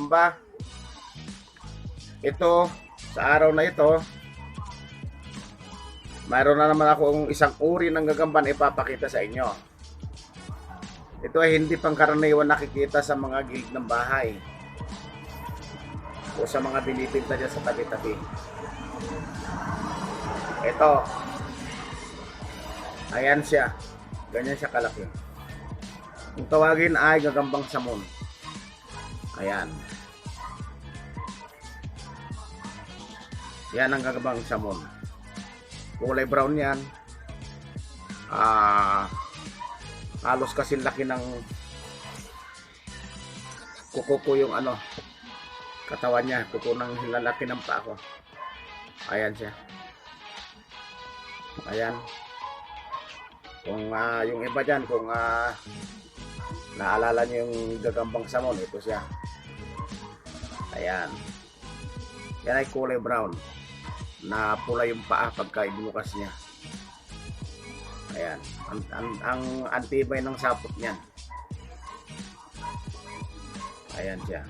gagamba. Ito, sa araw na ito, mayroon na naman akong isang uri ng gagamba na ipapakita sa inyo. Ito ay hindi pangkaraniwan nakikita sa mga gilid ng bahay o sa mga binibinta dyan sa tabi-tabi. Ito, ayan siya, ganyan siya kalaki. Kung tawagin ay gagambang samon. Ayan. Yan ang gagambang samon. Kulay brown yan. Halos kasi laki ng kuko ko yung katawan niya. Kuko ng lalaki ng paa ko. Ayan siya. Ayan. Kung yung iba dyan, kung naalala niyo yung gagambang samon, ito siya. Ayan. Yan ay kulay brown na pula yung paa pagka ibinukas niya. Ayan. Ang antibay ng sapot niyan. Ayan siya.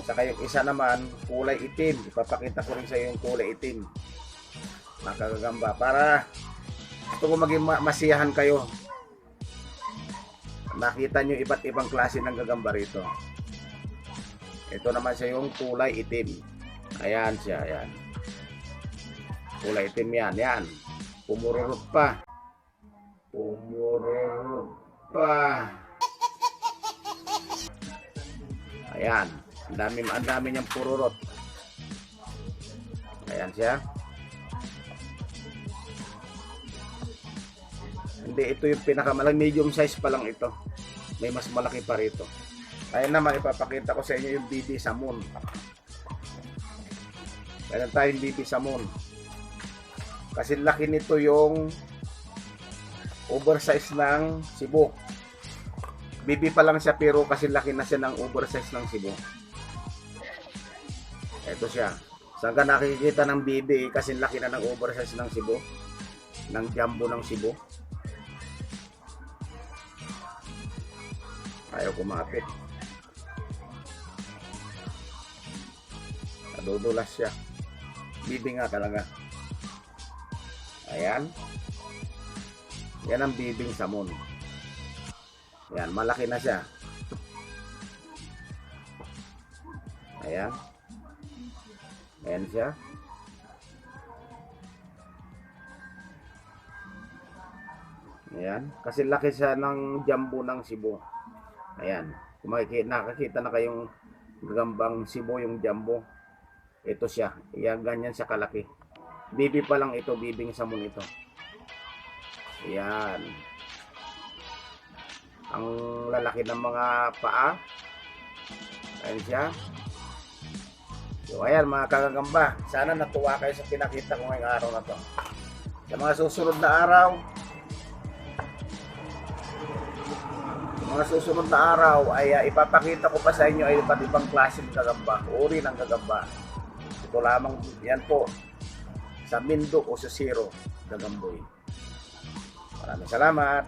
Saka yung isa naman, kulay itim. Ipapakita ko rin sa iyo yung kulay itim. Nakagagamba. Para gusto ko maging masiyahan kayo. Nakita nyo iba't ibang klase ng gagamba rito. Ito naman siya yung kulay itim. Ayan siya, ayan. Kulay itim yan, yan. Pumururot pa. Pumururot pa. Ayan. Ang dami niyang pururot. Ayan siya. Hindi, ito yung pinakamalaki. Medium size pa lang ito. May mas malaki pa rito. Ayan naman, ipapakita ko sa inyo yung BB Samon. Meron tayong BB Samon. Kasi laki nito yung oversize ng Cebu. BB pa lang siya pero kasi laki na siya ng oversize ng Cebu. Ito siya. Saan ka nakikita ng BB kasi laki na ng oversize ng Cebu. Ng jumbo ng Cebu. Ayaw kumapit. Nadudulas siya. BB nga talaga. Ayan. Yan ang bibing samon. Ayan, malaki na siya. Ayan. Ayan siya. Ayan. Kasi laki siya ng jumbo ng Cebu. Ayan. Kung nakakita na kayong gagambang Cebu yung jumbo. Ito siya. Ayan, ganyan siya kalaki. BB pa lang ito. Bibing samon ito. Ayan. Ang lalaki ng mga paa. Ayan siya. So ayan mga kagagamba. Sana natuwa kayo sa pinakita ko ngayong araw na to. Sa mga susunod na araw, ay ipapakita ko pa sa inyo ay iba't ibang klaseng gagamba. Uri ng gagamba. Ito lamang yan po sa Mindo o sa Zero Gagamboy. Maraming salamat.